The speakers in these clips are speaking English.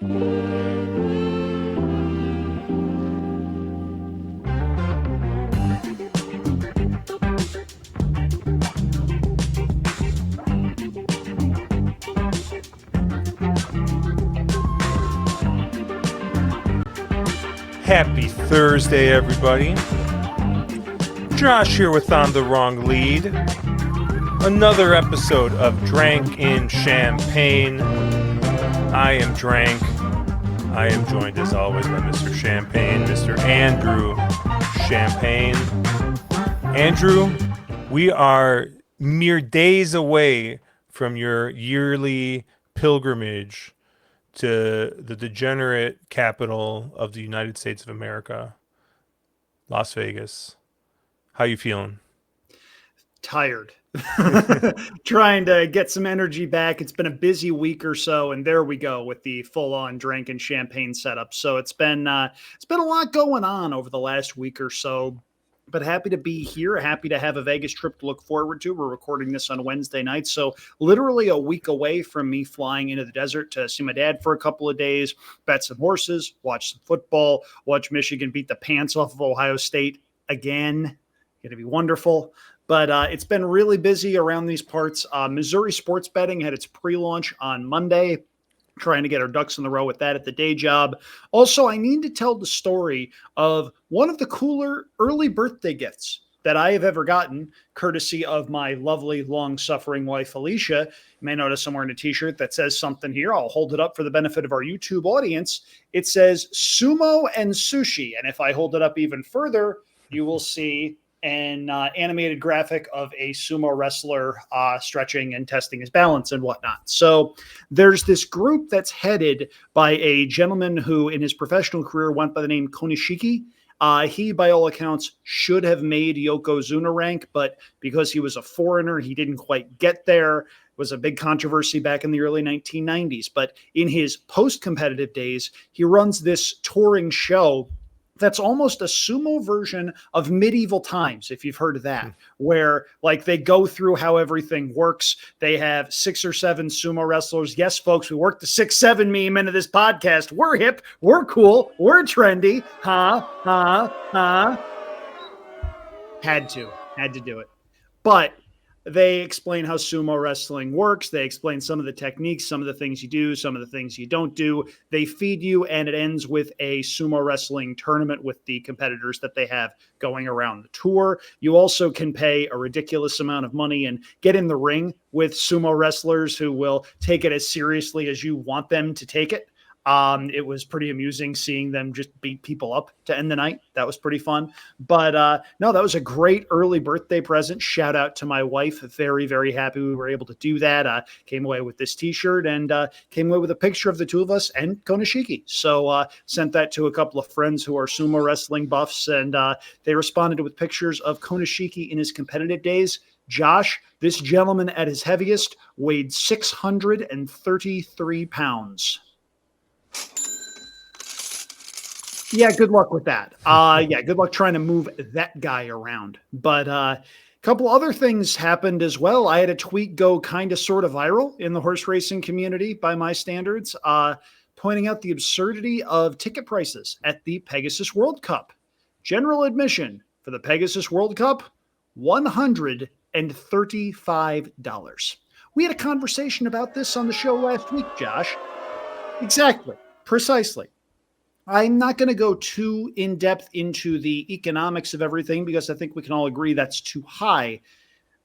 Happy Thursday, everybody. Josh here with On the Wrong Lead. Another episode of Drank in Champagne. I am Drank. I am joined as always by Mr. Champagne, Mr. Andrew Champagne. Andrew, we are mere days away from your yearly pilgrimage to the degenerate capital of the United States of America, Las Vegas. How you feeling? Tired. Trying to get some energy back. It's been a busy week or so, and there we go with the full-on Drank and Champagne setup. So it's been a lot going on over the last week or so. But happy to be here, happy to have a Vegas trip to look forward to. We're recording this on Wednesday night, so literally a week away from me flying into the desert to see my dad for a couple of days, bet some horses, watch some football, watch Michigan beat the pants off of Ohio State again. Going to be wonderful. But it's been really busy around these parts. Missouri sports betting had its pre-launch on Monday. Trying to get our ducks in the row with that at the day job. Also, I need to tell the story of one of the cooler early birthday gifts that I have ever gotten, courtesy of my lovely, long-suffering wife, Alicia. You may notice I'm wearing a t-shirt that says something here. I'll hold it up for the benefit of our YouTube audience. It says sumo and sushi. And if I hold it up even further, you will see an animated graphic of a sumo wrestler stretching and testing his balance and whatnot. So there's this group that's headed by a gentleman who in his professional career went by the name Konishiki. He, by all accounts, should have made Yokozuna rank, but because he was a foreigner, he didn't quite get there. It was a big controversy back in the early 1990s. But in his post-competitive days, he runs this touring show that's almost a sumo version of medieval times, if you've heard of that, where like they go through how everything works. They have 6 or 7 sumo wrestlers. Yes, folks, we worked the 6-7 meme into this podcast. We're hip, we're cool, we're trendy. Had to do it. But they explain how sumo wrestling works. They explain some of the techniques, some of the things you do, some of the things you don't do. They feed you, and it ends with a sumo wrestling tournament with the competitors that they have going around the tour. You also can pay a ridiculous amount of money and get in the ring with sumo wrestlers who will take it as seriously as you want them to take it. It was pretty amusing seeing them just beat people up to end the night. That was pretty fun. But no, that was a great early birthday present. Shout out to my wife. Very, very happy we were able to do that. Came away with this t-shirt and came away with a picture of the two of us and Konishiki. So sent that to a couple of friends who are sumo wrestling buffs, and they responded with pictures of Konishiki in his competitive days. Josh, this gentleman at his heaviest weighed 633 pounds. Yeah, good luck with that. Good luck trying to move that guy around. But a couple other things happened as well. I had a tweet go kind of sort of viral in the horse racing community by my standards, pointing out the absurdity of ticket prices at the Pegasus World Cup. General admission for the Pegasus World Cup, $135. We had a conversation about this on the show last week, Josh. Exactly. Precisely. I'm not going to go too in-depth into the economics of everything because I think we can all agree that's too high.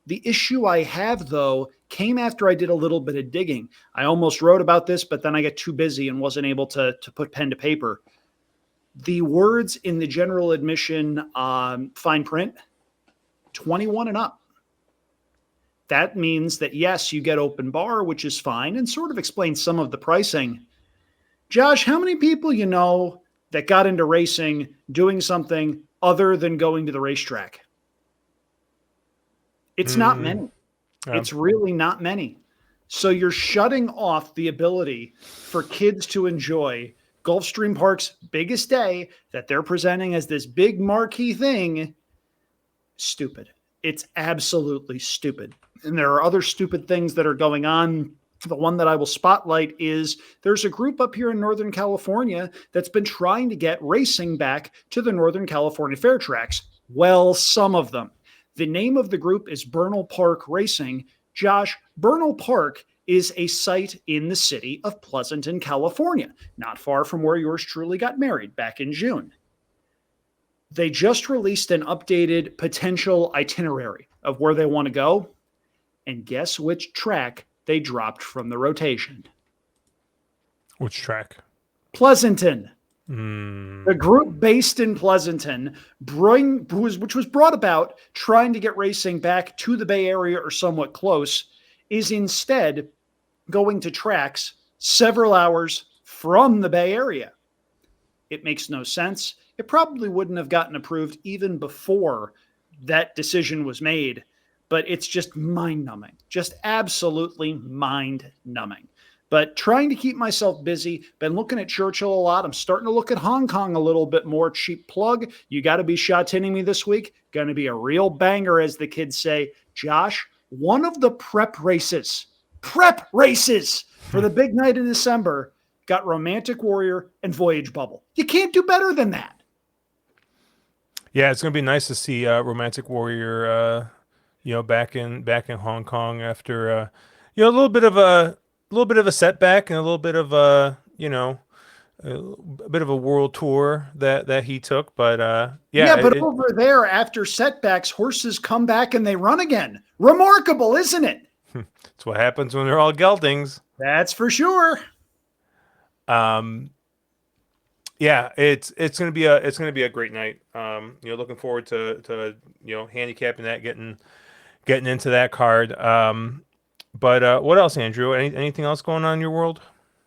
The issue I have, though, came after I did a little bit of digging. I almost wrote about this, but then I got too busy and wasn't able to put pen to paper. The words in the general admission fine print, 21 and up. That means that, yes, you get open bar, which is fine, and sort of explains some of the pricing. Josh, how many people you know that got into racing doing something other than going to the racetrack? It's not many. Yeah. It's really not many. So you're shutting off the ability for kids to enjoy Gulfstream Park's biggest day that they're presenting as this big marquee thing. Stupid. It's absolutely stupid. And there are other stupid things that are going on The one that I will spotlight is there's a group up here in Northern California that's been trying to get racing back to the Northern California fair tracks. Well, some of them. The name of the group is Bernal Park Racing. Josh, Bernal Park is a site in the city of Pleasanton, California, not far from where yours truly got married back in June. They just released an updated potential itinerary of where they want to go. And guess which track they dropped from the rotation? Which track? Pleasanton. The group based in Pleasanton, which was brought about trying to get racing back to the Bay Area or somewhat close, is instead going to tracks several hours from the Bay Area. It makes no sense. It probably wouldn't have gotten approved even before that decision was made. But it's just mind-numbing, just absolutely mind-numbing. But trying to keep myself busy, been looking at Churchill a lot. I'm starting to look at Hong Kong a little bit more. Cheap plug. You got to be shot-tinning me this week. Going to be a real banger, as the kids say. Josh, one of the prep races for the big night in December got Romantic Warrior and Voyage Bubble. You can't do better than that. Yeah, it's going to be nice to see Romantic Warrior back in Hong Kong after a little bit of a setback and a little bit of a bit of a world tour that he took, but over there, after setbacks, horses come back and they run again. Remarkable, isn't it? That's what happens when they're all geldings. That's for sure. Yeah, it's gonna be a great night. Looking forward to handicapping that, getting into that card. But what else, Andrew? Anything else going on in your world?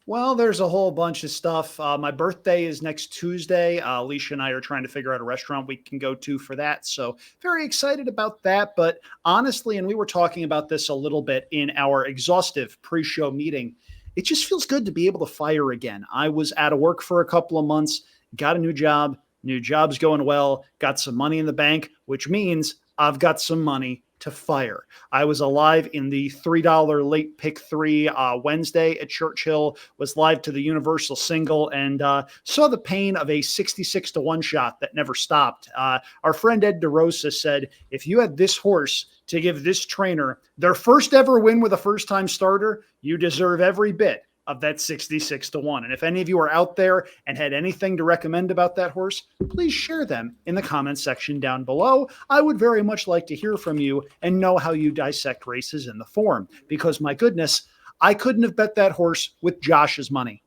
Well, there's a whole bunch of stuff. My birthday is next Tuesday. Alicia and I are trying to figure out a restaurant we can go to for that. So very excited about that. But honestly, and we were talking about this a little bit in our exhaustive pre-show meeting, it just feels good to be able to fire again. I was out of work for a couple of months, got a new job. New job's going well, got some money in the bank, which means I've got some money to fire. I was alive in the $3 late pick 3 Wednesday at Churchill, was live to the Universal Single, and saw the pain of a 66-1 shot that never stopped. Our friend Ed DeRosa said, if you had this horse to give this trainer their first ever win with a first-time starter, you deserve every bit of that 66-1. And if any of you are out there and had anything to recommend about that horse, please share them in the comments section down below. I would very much like to hear from you and know how you dissect races in the form, because my goodness, I couldn't have bet that horse with Josh's money.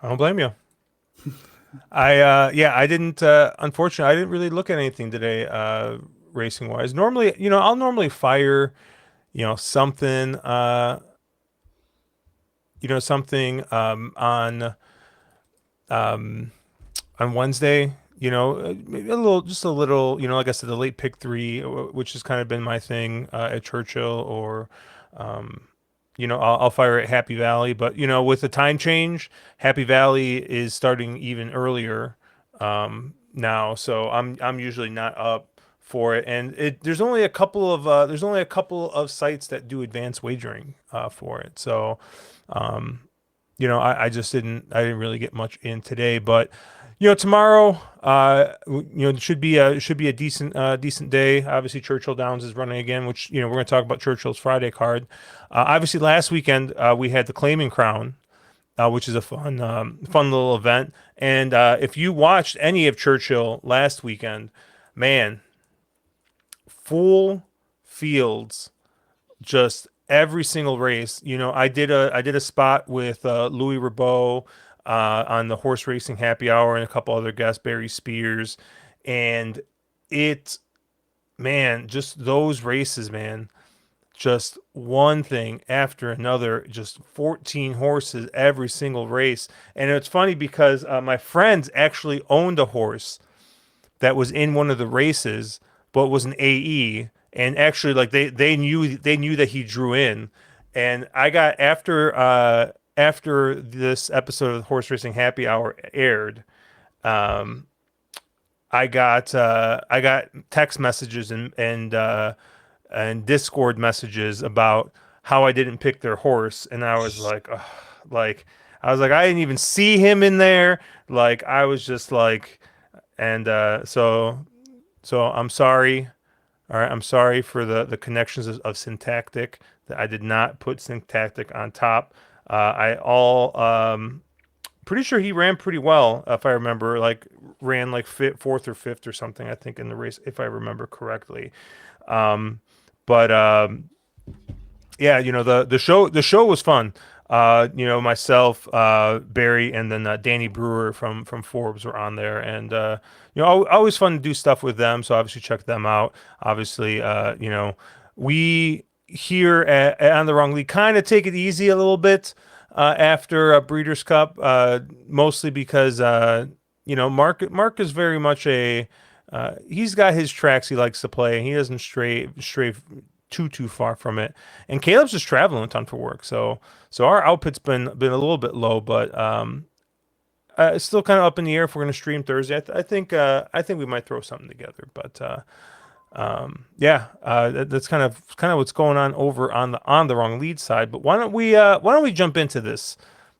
I don't blame you. I didn't, unfortunately, I didn't really look at anything today, racing wise. Normally, I'll normally fire, something, something on Wednesday, just a little, like I said, the late pick 3, which has kind of been my thing at Churchill, or I'll fire at Happy Valley, but with the time change, Happy Valley is starting even earlier now, so I'm usually not up for it, and there's only a couple of sites that do advanced wagering for it, so. I didn't really get much in today, but tomorrow, should be a decent day. Obviously, Churchill Downs is running again, which we're going to talk about Churchill's Friday card. Obviously, last weekend we had the Claiming Crown, which is a fun little event. And if you watched any of Churchill last weekend, man, full fields, just every single race. I did a spot with Louis Rabeau on the horse racing happy hour, and a couple other guests, Barry Spears, and just those races, man, just one thing after another, just 14 horses every single race. And it's funny because my friends actually owned a horse that was in one of the races, but was an AE. And actually, like they knew that he drew in, and I got after this episode of the Horse Racing Happy Hour aired, I got text messages and Discord messages about how I didn't pick their horse, and I was like, ugh, like I didn't even see him in there. Like I was just like, and so I'm sorry. All right, I'm sorry for the connections of syntactic that I did not put syntactic on top. I all pretty sure he ran pretty well if I remember. Like ran like fourth or fifth or something. I think in the race if I remember correctly. Um, but yeah, the show was fun. Myself, Barry, and then Danny Brewer from Forbes were on there, and always fun to do stuff with them. So obviously check them out. Obviously, we here at On the Wrong League kind of take it easy a little bit after Breeders' Cup, mostly because Mark is very much a he's got his tracks he likes to play, and he doesn't stray too far from it. And Caleb's just traveling a ton for work, so our output's been a little bit low, but it's still kind of up in the air if we're going to stream Thursday. I think we might throw something together, but yeah, that's kind of what's going on over on the wrong lead side. But why don't we jump into this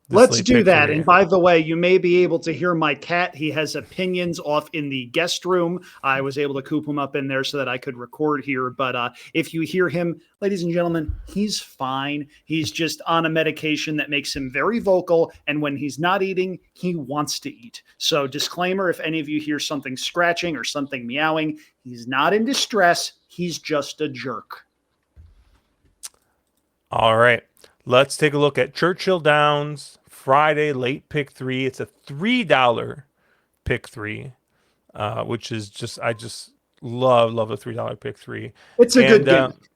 Let's late do pick that. three? And by the way, you may be able to hear my cat. He has opinions off in the guest room. I was able to coop him up in there so that I could record here. But if you hear him, ladies and gentlemen, he's fine. He's just on a medication that makes him very vocal. And when he's not eating, he wants to eat. So, disclaimer, if any of you hear something scratching or something meowing, he's not in distress. He's just a jerk. All right. Let's take a look at Churchill Downs Friday late pick three. It's a $3 pick three, which is I just love a $3 pick three. It's a good And gimmick.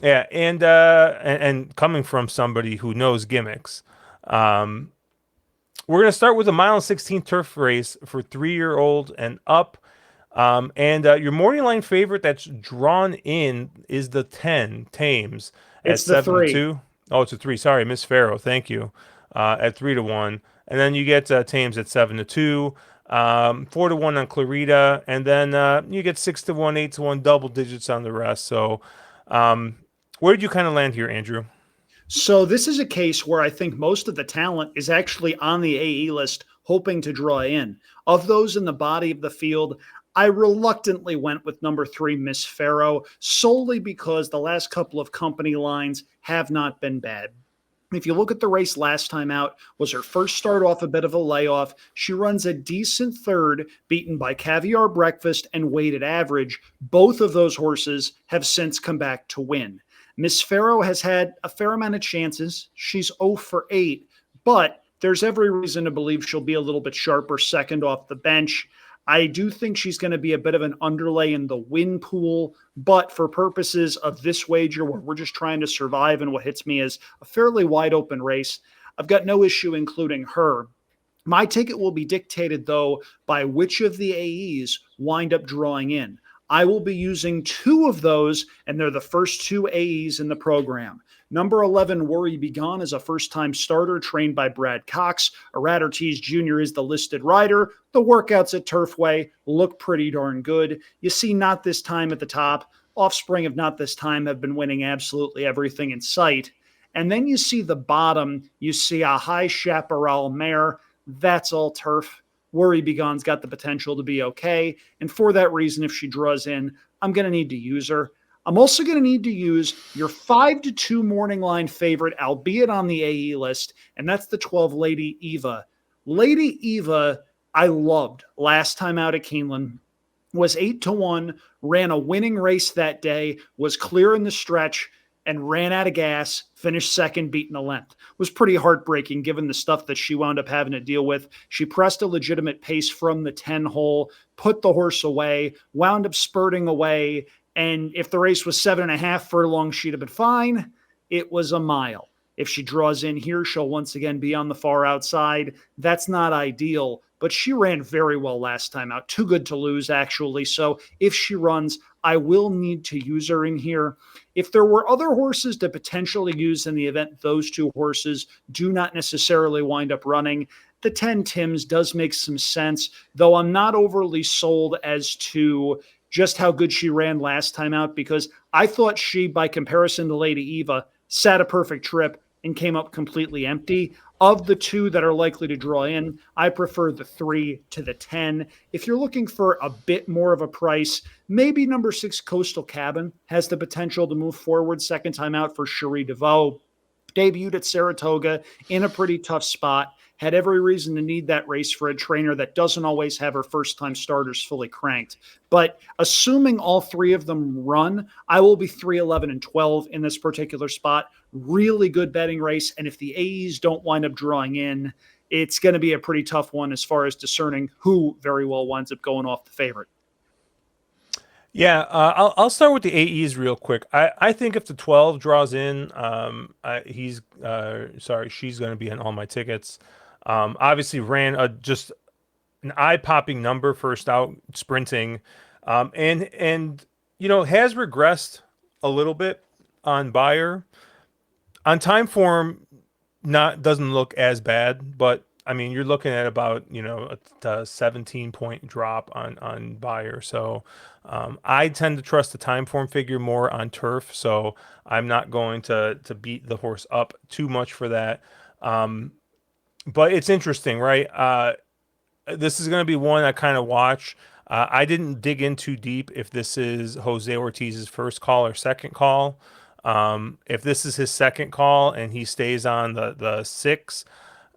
yeah, and coming from somebody who knows gimmicks, we're gonna start with a mile and 16 turf race for 3-year-old and up. And your morning line favorite that's drawn in is the 10 Thames at It's the 7 to three. 2. Oh, it's a 3. Sorry, Miss Farrow. Thank you. At 3 to 1. And then you get Thames at 7 to 2. 4 to 1 on Clarita. And then you get 6 to 1, 8 to 1, double digits on the rest. So where did you kind of land here, Andrew? So this is a case where I think most of the talent is actually on the AE list, hoping to draw in. Of those in the body of the field, I reluctantly went with number 3, Miss Farrow, solely because the last couple of company lines have not been bad. If you look at the race last time out, was her first start off a bit of a layoff. She runs a decent third, beaten by Caviar Breakfast and Weighted Average. Both of those horses have since come back to win. Miss Farrow has had a fair amount of chances. She's 0 for 8, but there's every reason to believe she'll be a little bit sharper second off the bench. I do think she's going to be a bit of an underlay in the win pool, but for purposes of this wager where we're just trying to survive and what hits me as a fairly wide open race, I've got no issue including her. My ticket will be dictated, though, by which of the AEs wind up drawing in. I will be using 2 of those, and they're the first 2 AEs in the program. Number 11, Worry Be Gone, is a first-time starter trained by Brad Cox. Arad Ortiz Jr. is the listed rider. The workouts at Turfway look pretty darn good. You see Not This Time at the top. Offspring of Not This Time have been winning absolutely everything in sight. And then you see the bottom. You see a High Chaparral mare. That's all turf. Worry Be Gone's got the potential to be okay. And for that reason, if she draws in, I'm going to need to use her. I'm also going to need to use your 5 to 2 morning line favorite, albeit on the AE list, and that's the 12 Lady Eva. Lady Eva, I loved last time out at Keeneland, was 8 to 1, ran a winning race that day, was clear in the stretch, and ran out of gas, finished second, beaten a length. It was pretty heartbreaking given the stuff that she wound up having to deal with. She pressed a legitimate pace from the 10 hole, put the horse away, wound up spurting away, and if the race was 7.5 furlongs, she'd have been fine. It was a mile. If she draws in here, she'll once again be on the far outside. That's not ideal, but she ran very well last time out. Too good to lose, actually. So if she runs, I will need to use her in here. If there were other horses to potentially use in the event those 2 horses do not necessarily wind up running, the 10 Tims does make some sense, though I'm not overly sold as to just how good she ran last time out, because I thought she, by comparison to Lady Eva, sat a perfect trip, and came up completely empty. Of the two that are likely to draw in, I prefer the 3 to the 10. If you're looking for a bit more of a price, maybe number 6 Coastal Cabin has the potential to move forward. Second time out for Cherie DeVoe. Debuted at Saratoga in a pretty tough spot. Had every reason to need that race for a trainer that doesn't always have her first time starters fully cranked. But assuming all three of them run, I will be 3, 11, and 12 in this particular spot. Really good betting race. And if the A's don't wind up drawing in, it's going to be a pretty tough one as far as discerning who very well winds up going off the favorite. Yeah, I'll start with the AEs real quick. I think if the 12 draws in, she's going to be in all my tickets. Obviously ran just an eye-popping number first out sprinting, and has regressed a little bit on Bayer. On time form, doesn't look as bad, but I mean, you're looking at about a 17-point drop on Bayer. So I tend to trust the time form figure more on turf. So I'm not going to beat the horse up too much for that. But it's interesting, right? This is going to be one I kind of watch. I didn't dig in too deep if this is Jose Ortiz's first call or second call. If this is his second call and he stays on the 6,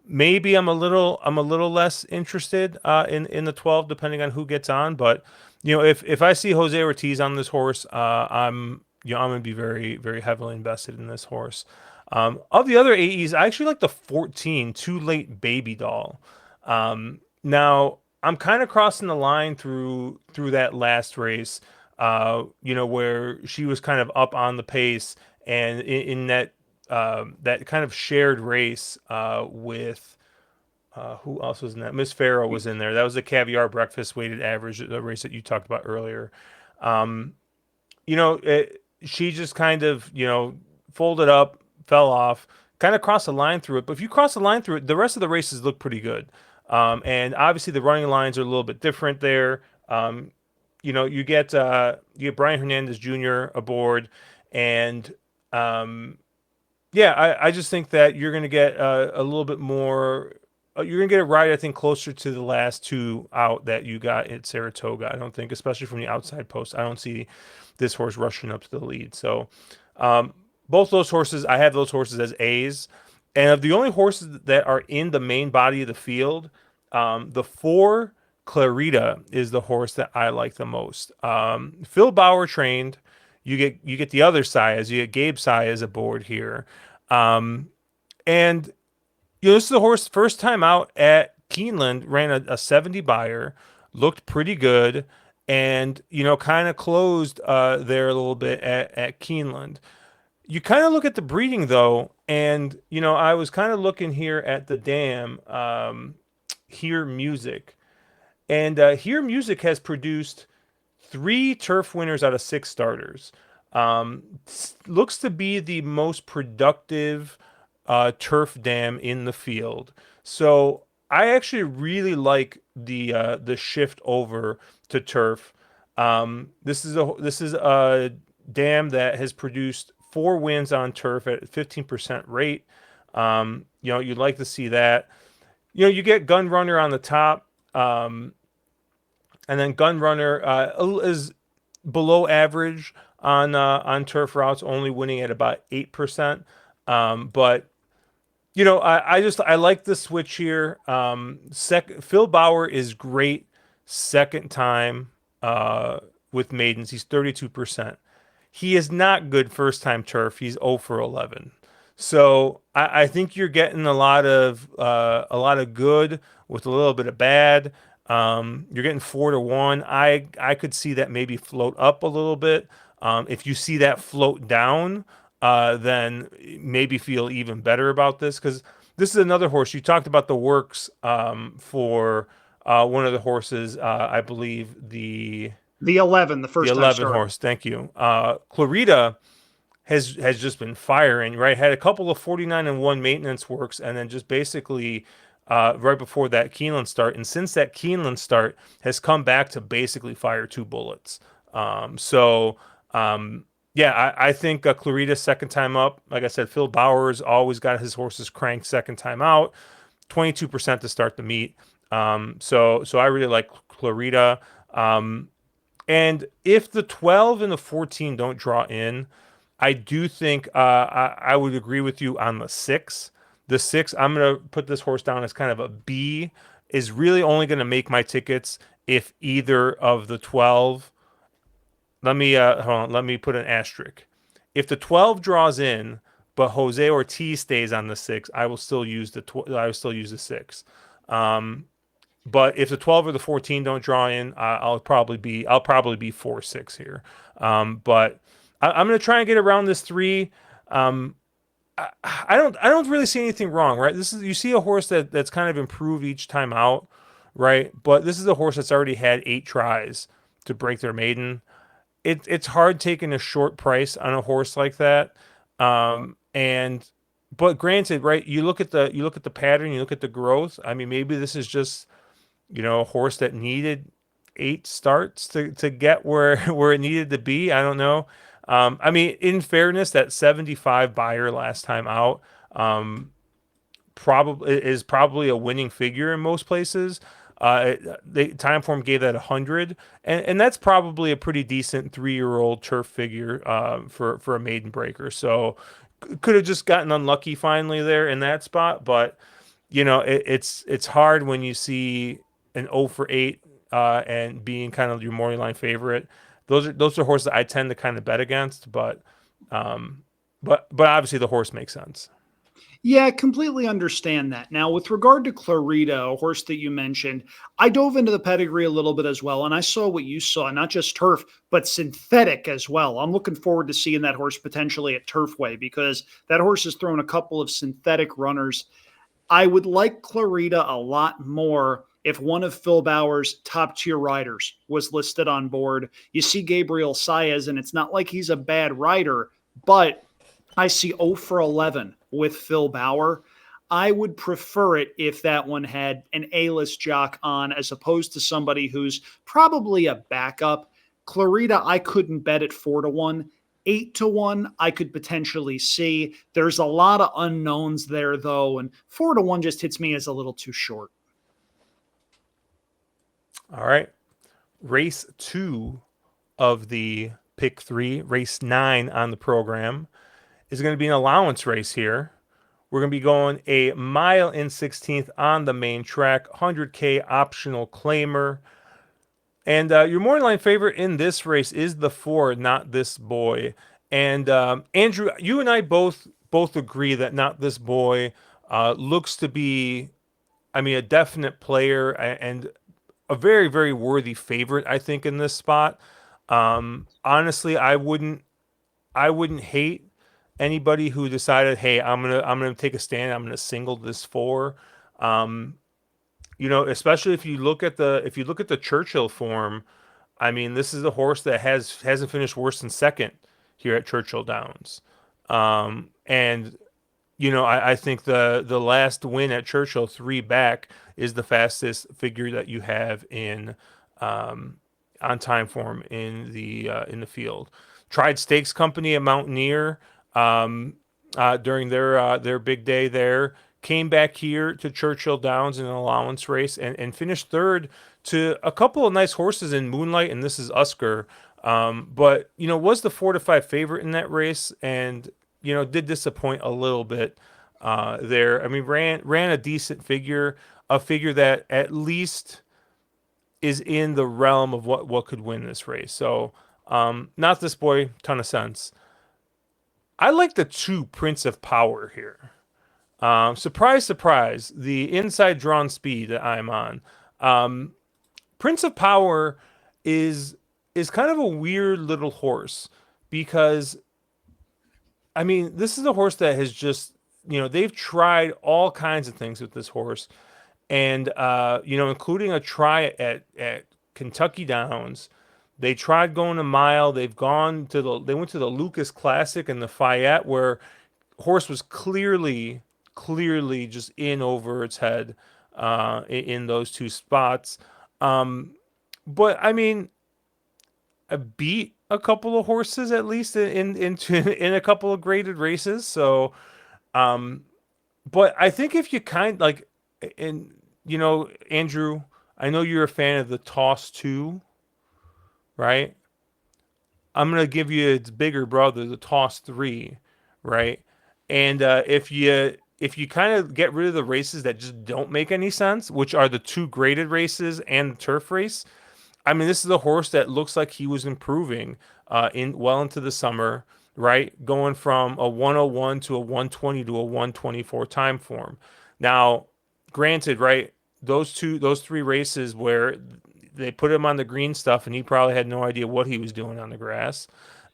maybe I'm a little less interested in the 12, depending on who gets on. But if I see Jose Ortiz on this horse, I'm going to be very, very heavily invested in this horse. Of the other AEs, I actually like the 14 Too Late Baby Doll. Now I'm kind of crossing the line through that last race, where she was kind of up on the pace, and in that that kind of shared race with who else was in that? Miss Farrow was in there. That was the Caviar Breakfast weighted average, the race that you talked about earlier. She just kind of folded up, fell off, kind of crossed the line through it. But if you cross the line through it, the rest of the races look pretty good. And obviously the running lines are a little bit different there. You get Brian Hernandez Jr. aboard, and I just think that you're going to get a little bit more. You're going to get a ride, I think, closer to the last two out that you got at Saratoga. I don't think, especially from the outside post, I don't see this horse rushing up to the lead. So both those horses, I have those horses as A's. And of the only horses that are in the main body of the field, the 4 Clarita is the horse that I like the most. Phil Bauer trained. You get the other Saez. You get Gabe Saez aboard here. And this is the horse first time out at Keeneland, ran a 70 Bayer, looked pretty good, and kind of closed there a little bit at Keeneland. You kind of look at the breeding though, and I was kind of looking here at the dam, Hear Music, and Hear Music has produced 3 turf winners out of 6 starters. Looks to be the most productive turf dam in the field. So I actually really like the shift over to turf. This is a dam that has produced 4 wins on turf at 15% rate. You'd like to see that. You get Gun Runner on the top, and then Gun Runner is below average on turf routes, only winning at about 8%. But I like the switch here. Phil Bauer is great second time with maidens. He's 32%. He is not good first time turf. He's 0 for 11. So I think you're getting a lot of good with a little bit of bad. You're getting 4 to 1. I could see that maybe float up a little bit. If you see that float down, then maybe feel even better about this, because this is another horse. You talked about the works for one of the horses, I believe the 11, the first the time 11 starter. horse. Thank you. Clarita has just been firing, right? Had a couple of 49-1 maintenance works, and then just basically right before that Keeneland start. And since that Keeneland start, has come back to basically fire 2 bullets. Yeah, I think Clarita's second time up. Like I said, Phil Bowers always got his horses cranked second time out. 22% to start the meet. So I really like Clarita. Um, and if the 12 and the 14 don't draw in, I do think I would agree with you on the six. The six, I'm going to put this horse down as kind of a B, is really only going to make my tickets if either of the 12. Let me hold on, let me put an asterisk. If the 12 draws in, but Jose Ortiz stays on the six, I will still use I will still use the six. Um, but if the 12 or the 14 don't draw in, I'll probably be 4-6 here. But I'm gonna try and get around this three. Um, I don't really see anything wrong, right? This is you see a horse that's kind of improved each time out, right? But this is a horse that's already had 8 tries to break their maiden. It's hard taking a short price on a horse like that. And but granted, right? You look at the pattern, you look at the growth. I mean, maybe this is just a horse that needed 8 starts to get where where it needed to be. I don't know. I mean, in fairness, that 75 buyer last time out probably a winning figure in most places. The Timeform gave that 100, and that's probably a pretty decent 3-year-old turf figure for a maiden breaker. So could have just gotten unlucky finally there in that spot, but it's hard when you see an 0 for 8 and being kind of your morning line favorite. Those are horses that I tend to kind of bet against, um, but obviously the horse makes sense. Yeah, completely understand that. Now, with regard to Clarita, a horse that you mentioned, I dove into the pedigree a little bit as well, and I saw what you saw, not just turf, but synthetic as well. I'm looking forward to seeing that horse potentially at Turfway because that horse has thrown a couple of synthetic runners. I would like Clarita a lot more if one of Phil Bauer's top tier riders was listed on board. You see Gabriel Saez, and it's not like he's a bad rider, but I see 0 for 11 with Phil Bauer. I would prefer it if that one had an A-list jock on as opposed to somebody who's probably a backup. Clarita, I couldn't bet at 4-1. 8-1, I could potentially see. There's a lot of unknowns there, though, and 4-1 just hits me as a little too short. All right, race 2 of the pick 3, race 9 on the program is going to be an allowance race here. We're going to be going a mile and 16th on the main track, 100K optional claimer. And your morning line favorite in this race is the 4, Not This Boy. And Andrew, you and I both agree that Not This Boy looks to be, I mean, a definite player and a very, very worthy favorite, I think, in this spot. Honestly, I wouldn't hate anybody who decided, hey, I'm gonna take a stand. I'm gonna single this 4. Um, especially if you look at the Churchill form. I mean, this is a horse that hasn't finished worse than second here at Churchill Downs. And I think the last win at Churchill 3 back is the fastest figure that you have in on time form in the field. Tried Stakes Company at Mountaineer during their big day there. Came back here to Churchill Downs in an allowance race and finished third to a couple of nice horses in Moonlight and This Is Usker. But was the 4-5 favorite in that race and did disappoint a little bit there. I mean, ran a decent figure, a figure that at least is in the realm of what could win this race. So, Not This Boy, ton of sense. I like the 2 Prince of Power here. Surprise, surprise, the inside drawn speed that I'm on. Prince of Power is is kind of a weird little horse because I mean, this is a horse that has just, they've tried all kinds of things with this horse, and including a try at Kentucky Downs. They tried going a mile. They went to the Lucas Classic and the Fayette, where horse was clearly just in over its head in those 2 spots. But I mean, a beat a couple of horses at least in a couple of graded races. So, um, but I think if you kind like, and Andrew, I know you're a fan of the Toss Two, right? I'm gonna give you its bigger brother, the Toss Three, right? And if you kind of get rid of the races that just don't make any sense, which are the two graded races and the turf race, I mean, this is a horse that looks like he was improving in well into the summer, right? Going from a 101 to a 120 to a 124 time form. Now, granted, right? Those three races where they put him on the green stuff, and he probably had no idea what he was doing on the grass,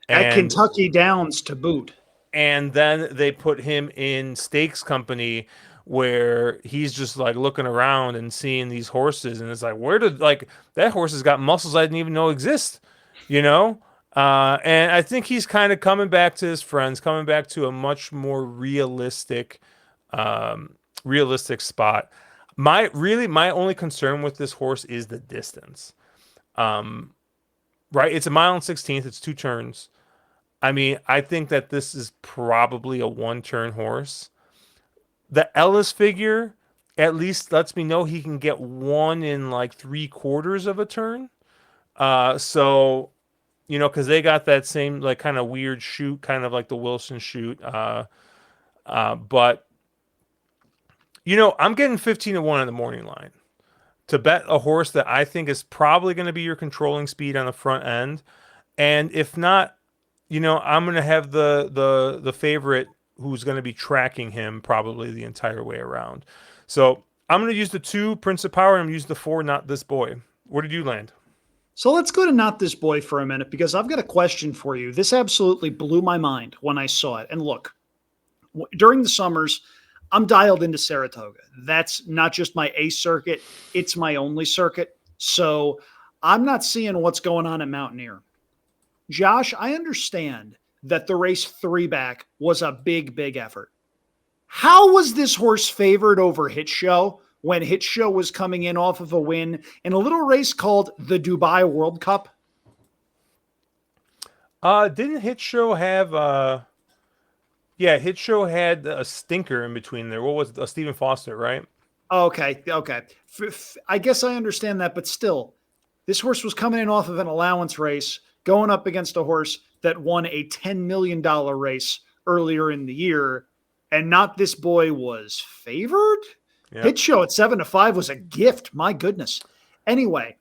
At and Kentucky Downs to boot. then they put him in stakes company where he's just like looking around and seeing these horses, and it's like, where did like that horse has got muscles I didn't even know exist, you know? And I think he's kind of coming back to his friends, coming back to a much more realistic spot. My only concern with this horse is the distance. Right, it's a mile and 16th. It's two turns. I mean, I think that this is probably a one turn horse. The Ellis figure at least lets me know he can get one in like 3/4 of a turn. So, because they got that same like kind of weird shoot, kind of like the Wilson shoot. But, I'm getting 15-1 on the morning line to bet a horse that I think is probably going to be your controlling speed on the front end. And if not, I'm gonna have the favorite who's gonna be tracking him probably the entire way around. So I'm gonna use the two Prince of Power and I'm gonna use the four Not This Boy. Where did you land? So let's go to Not This Boy for a minute because I've got a question for you. This absolutely blew my mind when I saw it. And look, during the summers, I'm dialed into Saratoga. That's not just my A circuit, it's my only circuit. So I'm not seeing what's going on at Mountaineer. Josh, I understand that the race three back was a big, big effort. How was this horse favored over Hit Show when Hit Show was coming in off of a win in a little race called the Dubai World Cup? Didn't Hit Show have yeah, Hit Show had a stinker in between there. What was it? Stephen Foster, right? Okay, okay. I guess I understand that, but still, this horse was coming in off of an allowance race, going up against a horse that won a $10 million race earlier in the year, and Not This Boy was favored? Yeah. Hit Show at 7-5 was a gift. My goodness. Anyway,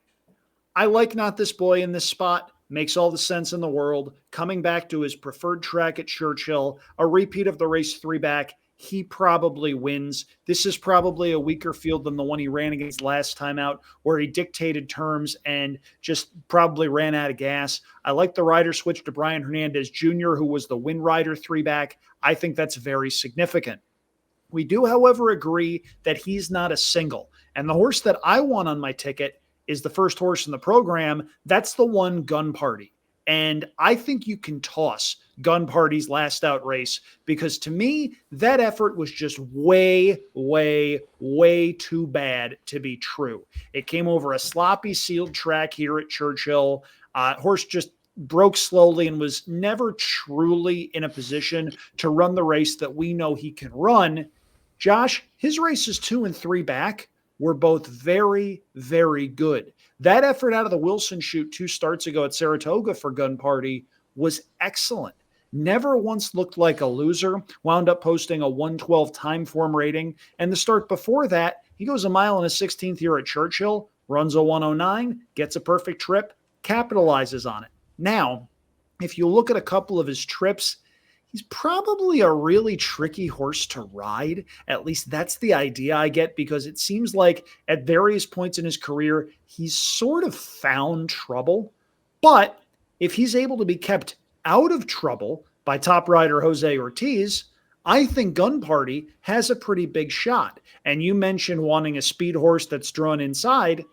I like Not This Boy in this spot. Makes all the sense in the world. Coming back to his preferred track at Churchill, a repeat of the race three back. He probably wins. This is probably a weaker field than the one he ran against last time out, where he dictated terms and just probably ran out of gas. I like the rider switch to Brian Hernandez Jr., who was the win rider three back. I think that's very significant. We do, however, agree that he's not a single. And the horse that I want on my ticket is the first horse in the program. That's the one, Gun Party. And I think you can toss Gun Party's last out race because to me, that effort was just way, way, way too bad to be true. It came over a sloppy sealed track here at Churchill. Horse just broke slowly and was never truly in a position to run the race that we know he can run. Josh, his races 2 and 3 back were both very, very good. That effort out of the Wilson shoot 2 starts ago at Saratoga for Gun Party was excellent. Never once looked like a loser, wound up posting a 112 time form rating. And the start before that, he goes a mile and a 16th here at Churchill, runs a 109, gets a perfect trip, capitalizes on it. Now, if you look at a couple of his trips, he's probably a really tricky horse to ride. At least that's the idea I get, because it seems like at various points in his career, he's sort of found trouble. But if he's able to be kept out of trouble by top rider Jose Ortiz, I think Gun Party has a pretty big shot. And you mentioned wanting a speed horse that's drawn inside.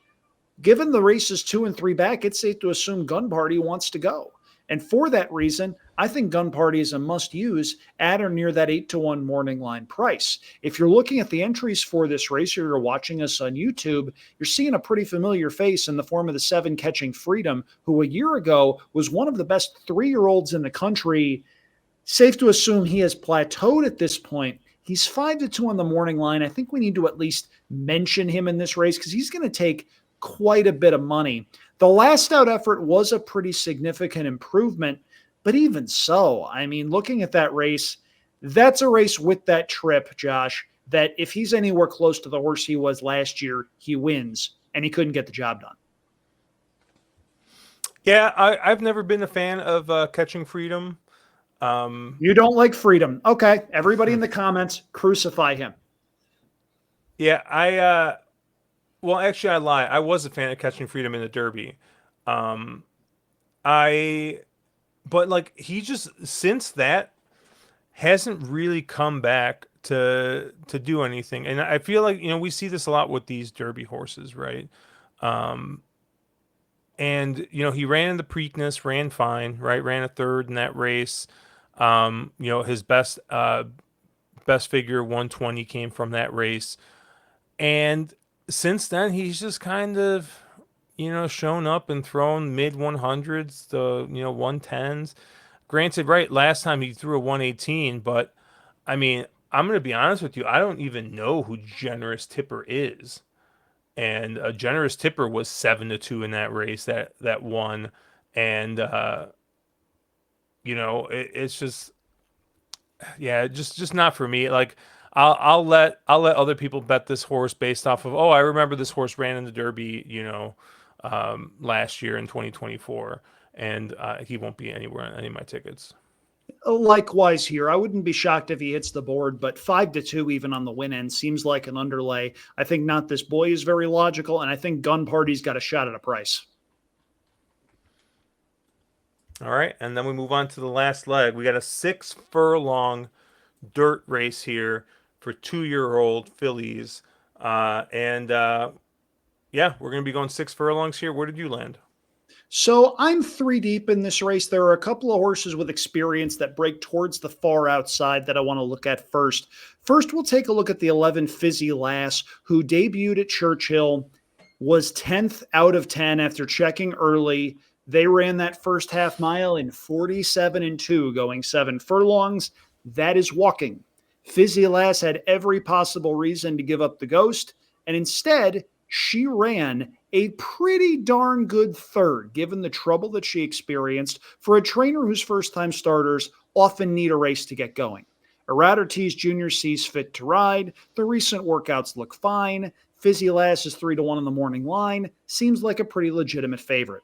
Given the races 2 and 3 back, it's safe to assume Gun Party wants to go. And for that reason, I think Gun Party is a must use at or near that 8-1 morning line price. If you're looking at the entries for this race or you're watching us on YouTube, you're seeing a pretty familiar face in the form of the 7 Catching Freedom, who a year ago was one of the best 3-year-olds in the country. Safe to assume he has plateaued at this point. He's 5-2 on the morning line. I think we need to at least mention him in this race because he's going to take quite a bit of money. The last out effort was a pretty significant improvement, but even so, I mean, looking at that race, that's a race with that trip, Josh, that if he's anywhere close to the horse he was last year, he wins, and he couldn't get the job done. Yeah, I've never been a fan of Catching Freedom. You don't like Freedom. Okay, everybody in the comments, crucify him. Yeah, well, actually, I lie. I was a fan of Catching Freedom in the Derby. But like he just since that hasn't really come back to do anything. And I feel like, we see this a lot with these Derby horses, right? And he ran in the Preakness, ran fine, right? Ran a third in that race. His best figure 120 came from that race. And since then, he's just kind of, shown up and thrown mid 100s to, 110s. Granted, right, last time he threw a 118, but I mean, I'm going to be honest with you. I don't even know who Generous Tipper is. And a Generous Tipper was 7-2 in that race that won. And, it's just, yeah, just not for me. Like, I'll let other people bet this horse based off of, oh, I remember this horse ran in the Derby, last year in 2024, and he won't be anywhere on any of my tickets. Likewise here, I wouldn't be shocked if he hits the board, but 5-2 even on the win end seems like an underlay. I think Not This Boy is very logical, and I think Gun Party's got a shot at a price. All right, and then we move on to the last leg. We got a 6-furlong dirt race here for 2-year-old fillies. Yeah, we're going to be going 6 furlongs here. Where did you land? So I'm 3 deep in this race. There are a couple of horses with experience that break towards the far outside that I want to look at first. First, we'll take a look at the 11 Fizzy Lass, who debuted at Churchill, was 10th out of 10 after checking early. They ran that first half mile in 47-2, going 7 furlongs. That is walking. Fizzy Lass had every possible reason to give up the ghost, and instead, she ran a pretty darn good third, given the trouble that she experienced for a trainer whose first-time starters often need a race to get going. Eratortiz Jr. sees fit to ride. The recent workouts look fine. Fizzy Lass is 3-1 on the morning line. Seems like a pretty legitimate favorite.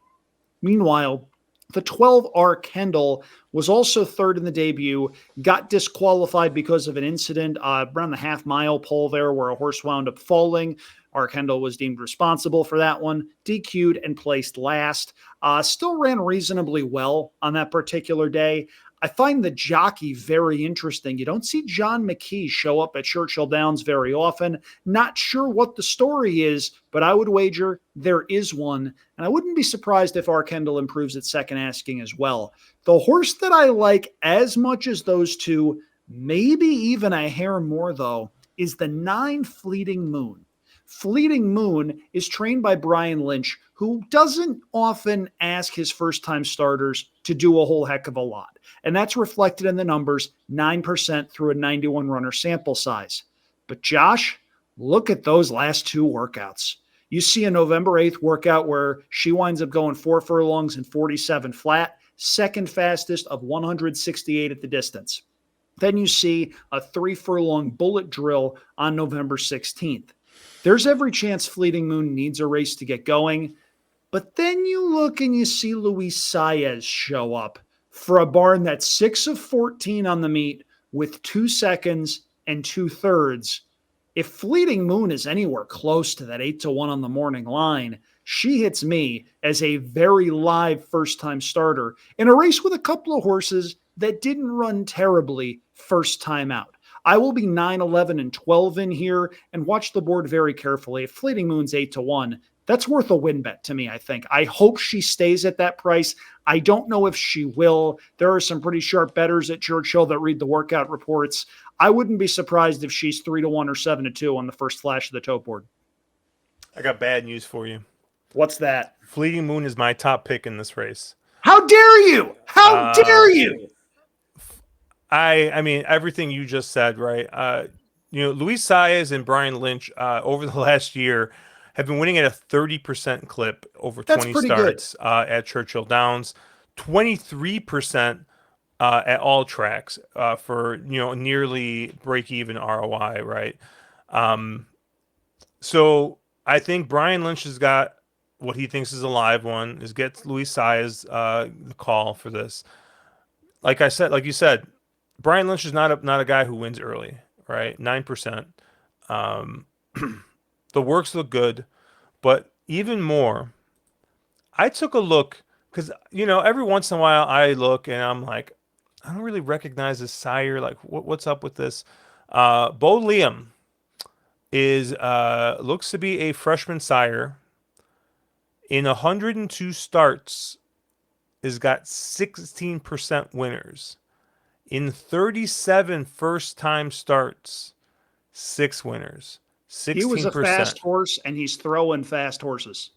Meanwhile, the 12 Kendall was also third in the debut, got disqualified because of an incident around the half-mile pole there where a horse wound up falling. Kendall was deemed responsible for that one, DQ'd and placed last. Still ran reasonably well on that particular day. I find the jockey very interesting. You don't see John McKee show up at Churchill Downs very often. Not sure what the story is, but I would wager there is one. And I wouldn't be surprised if Kendall improves at second asking as well. The horse that I like as much as those two, maybe even a hair more though, is the 9 Fleeting Moon. Fleeting Moon is trained by Brian Lynch, who doesn't often ask his first-time starters to do a whole heck of a lot. And that's reflected in the numbers, 9% through a 91-runner sample size. But Josh, look at those last 2 workouts. You see a November 8th workout where she winds up going 4 furlongs and 47 flat, second fastest of 168 at the distance. Then you see a 3-furlong bullet drill on November 16th. There's every chance Fleeting Moon needs a race to get going. But then you look and you see Luis Saez show up for a barn that's 6 of 14 on the meet with 2 seconds and 2/3. If Fleeting Moon is anywhere close to that 8-1 on the morning line, she hits me as a very live first-time starter in a race with a couple of horses that didn't run terribly first time out. I will be 9, 11, and 12 in here and watch the board very carefully. If Fleeting Moon's 8-1, That's worth a win bet to me, I think. I hope she stays at that price. I don't know if she will. There are some pretty sharp bettors at Churchill that read the workout reports. I wouldn't be surprised if she's 3-1 or 7-2 on the first flash of the tote board. I got bad news for you. What's that? Fleeting Moon is my top pick in this race. How dare you? How dare you? I mean, everything you just said, right? Luis Saez and Brian Lynch over the last year have been winning at a 30% clip over That's 20 pretty starts at Churchill Downs, 23% at all tracks for nearly break-even ROI, right? So I think Brian Lynch has got what he thinks is a live one. Is gets Luis Saez the call for this. Like you said, Brian Lynch is not a guy who wins early, right? 9%. The works look good, but even more, I took a look because every once in a while I look and I'm like, I don't really recognize this sire. Like, what's up with this? Bo Liam is looks to be a freshman sire. In 102 starts, has got 16% winners. In 37 first-time starts, 6 winners. 16%. He was a fast horse, and he's throwing fast horses.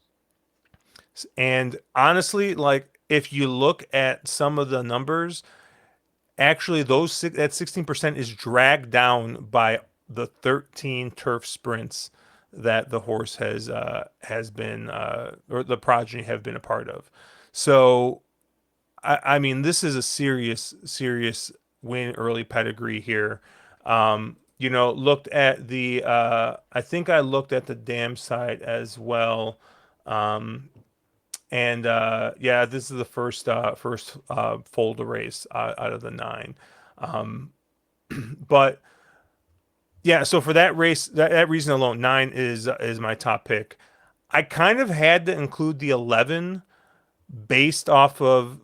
And honestly, like, if you look at some of the numbers, actually that 16% is dragged down by the 13 turf sprints that the horse has been or the progeny have been a part of. So I mean, this is a serious win early pedigree here. Looked at the I think I looked at the dam side as well. This is the first folder race out of the 9. But yeah, so for that race, that reason alone, 9 is my top pick. I kind of had to include the 11 based off of,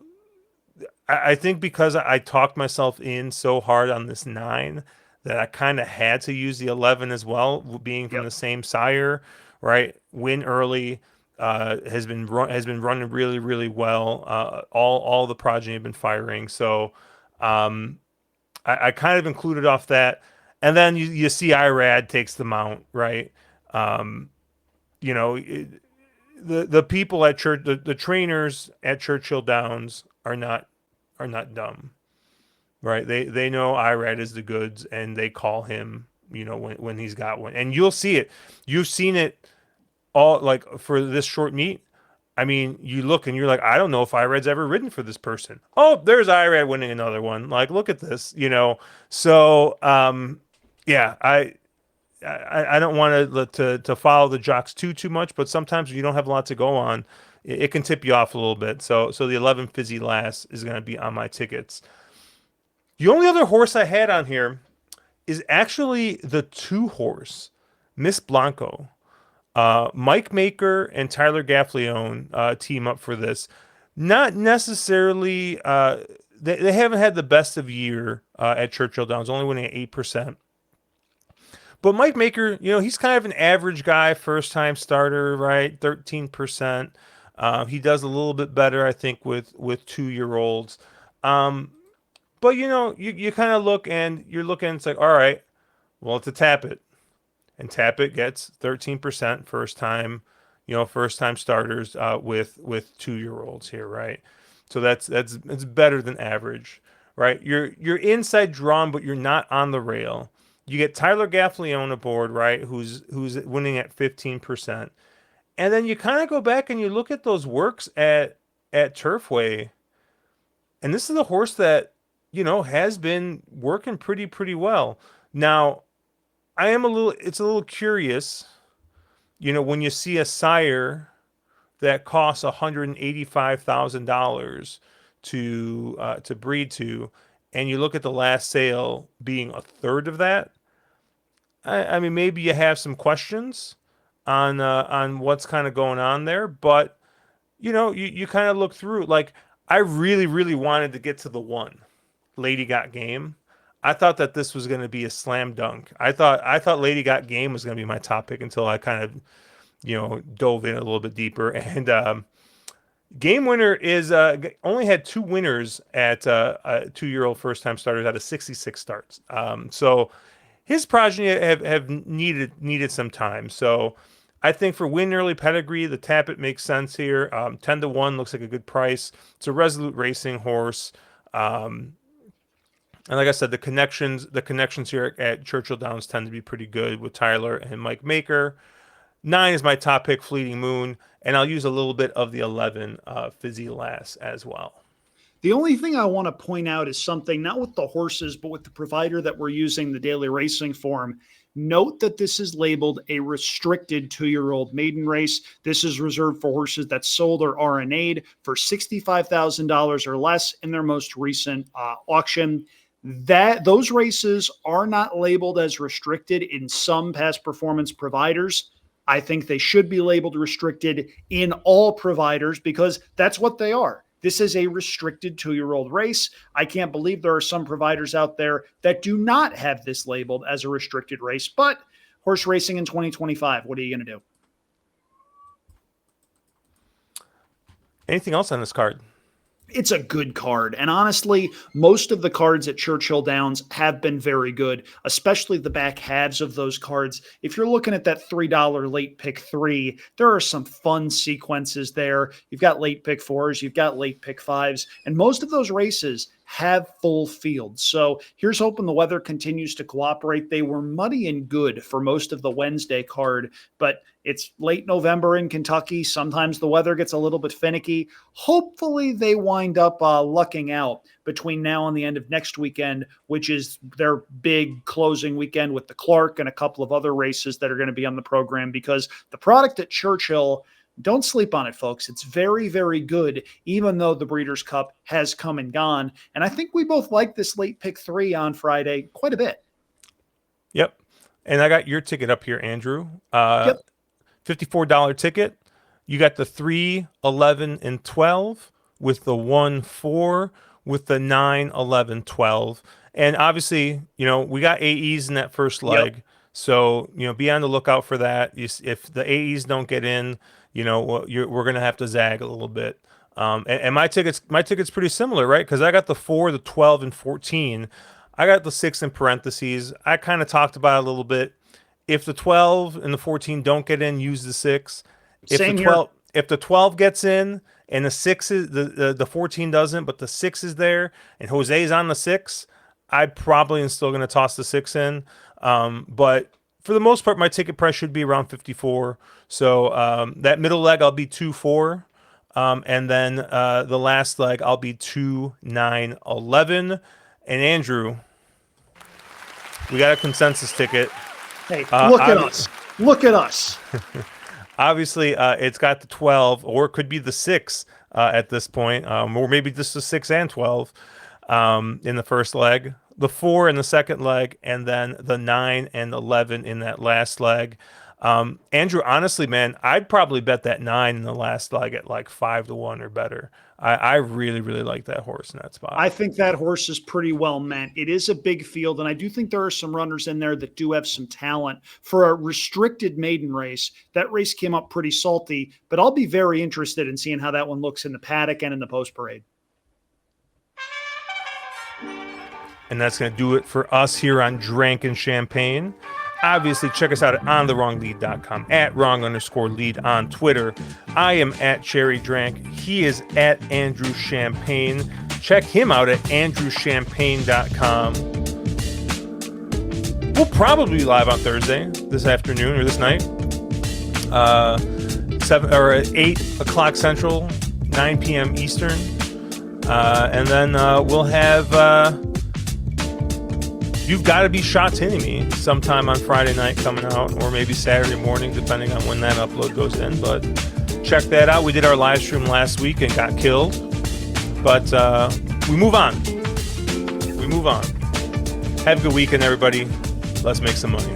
I think because I talked myself in so hard on this 9 that I kind of had to use the 11 as well, being from the same sire, right? Win early, has been running really, really well. All the progeny have been firing, so I kind of included off that. And then you see Irad takes the mount, right? The people at church, the trainers at Churchill Downs are not dumb, right? They know Irad is the goods, and they call him, when he's got one. And you'll see it. You've seen it all, like, for this short meet. I mean, you look and you're like, I don't know if Irad's ever ridden for this person. Oh, there's Irad winning another one. Like, look at this, So, yeah, I don't want to follow the jocks too much, but sometimes when you don't have a lot to go on, it can tip you off a little bit. So the 11 Fizzy Lass is going to be on my tickets. The only other horse I had on here is actually the 2 horse, Miss Blanco. Mike Maker and Tyler Gaffleone team up for this. Not necessarily, they haven't had the best of year at Churchill Downs, only winning at 8%. But Mike Maker, he's kind of an average guy, first time starter, right? 13%. He does a little bit better, I think, with 2-year-olds. But you kind of look and you're looking, it's like, all right, well, it's a Tappet. And Tappet gets 13% first time starters with 2-year-olds here, right? So that's better than average, right? You're inside drawn, but you're not on the rail. You get Tyler Gaffleone aboard, right? Who's winning at 15%. And then you kind of go back and you look at those works at Turfway. And this is a horse that, has been working pretty well. Now, it's a little curious, when you see a sire that costs $185,000 to breed to, and you look at the last sale being a third of that. I mean, maybe you have some questions on what's kind of going on there, but you kind of look through. Like, I really wanted to get to the 1, Lady Got Game. I thought that this was going to be a slam dunk. I thought Lady Got Game was going to be my top pick until I kind of dove in a little bit deeper. And game winner is only had 2 winners at 2-year-old first time starters out of 66 starts. So his progeny have needed some time. So I think for win early pedigree, the Tappet makes sense here. 10-1 looks like a good price. It's a Resolute Racing horse. And like I said, the connections here at Churchill Downs tend to be pretty good with Tyler and Mike Maker. 9 is my top pick, Fleeting Moon, and I'll use a little bit of the 11, Fizzy Lass as well. The only thing I want to point out is something, not with the horses, but with the provider that we're using, the Daily Racing Form. Note that this is labeled a restricted 2-year-old maiden race. This is reserved for horses that sold or RNA'd for $65,000 or less in their most recent auction. Those races are not labeled as restricted in some past performance providers. I think they should be labeled restricted in all providers because that's what they are. This is a restricted 2-year-old race. I can't believe there are some providers out there that do not have this labeled as a restricted race, but horse racing in 2025, what are you going to do? Anything else on this card? It's a good card. And honestly, most of the cards at Churchill Downs have been very good, especially the back halves of those cards. If you're looking at that $3 late pick 3, there are some fun sequences there. You've got late pick 4s, you've got late pick 5s, and most of those races have full fields. So here's hoping the weather continues to cooperate. They were muddy and good for most of the Wednesday card, but it's late November in Kentucky. Sometimes the weather gets a little bit finicky. Hopefully they wind up lucking out between now and the end of next weekend, which is their big closing weekend with the Clark and a couple of other races that are going to be on the program, because the product at Churchill, don't sleep on it, folks. It's very, very good, even though the Breeders' Cup has come and gone. And I think we both like this late pick 3 on Friday quite a bit. Yep. And I got your ticket up here, Andrew. Yep. $54 ticket. You got the 3, 11, and 12 with the 1, 4 with the 9, 11, 12. And obviously, we got AEs in that first leg. Yep. So, be on the lookout for that. If the AEs don't get in, we're going to have to zag a little bit. And my ticket's pretty similar, right? Because I got the 4, the 12, and 14. I got the 6 in parentheses. I kind of talked about it a little bit. If the 12 and the 14 don't get in, use the 6. If the 12 gets in and the 6 is the 14 doesn't, but the 6 is there and Jose's on the 6, I probably am still going to toss the 6 in. But for the most part, my ticket price should be around 54. So that middle leg, I'll be 2-4. And then the last leg, I'll be 2, 9, 11. And Andrew, we got a consensus ticket. Hey, look at us. Look at us. Obviously, it's got the 12, or it could be the 6 at this point, or maybe just the 6 and 12 in the first leg, the 4 in the second leg, and then the 9 and 11 in that last leg. Andrew, honestly, man, I'd probably bet that 9 in the last leg at like 5-1 or better. I really, really like that horse in that spot. I think that horse is pretty well meant. It is a big field, and I do think there are some runners in there that do have some talent. For a restricted maiden race, that race came up pretty salty, but I'll be very interested in seeing how that one looks in the paddock and in the post parade. And that's going to do it for us here on Drank and Champagne. Obviously, check us out at onthewronglead.com, at wrong_lead on Twitter. I am at Cherry Drank. He is at Andrew Champagne. Check him out at andrewchampagne.com. We'll probably be live on Thursday, this afternoon or this night. 8 o'clock Central, 9 p.m. Eastern. And then we'll have... You've Got to Be Shots Hitting Me sometime on Friday night coming out, or maybe Saturday morning, depending on when that upload goes in. But check that out. We did our live stream last week and got killed. But we move on. We move on. Have a good weekend, everybody. Let's make some money.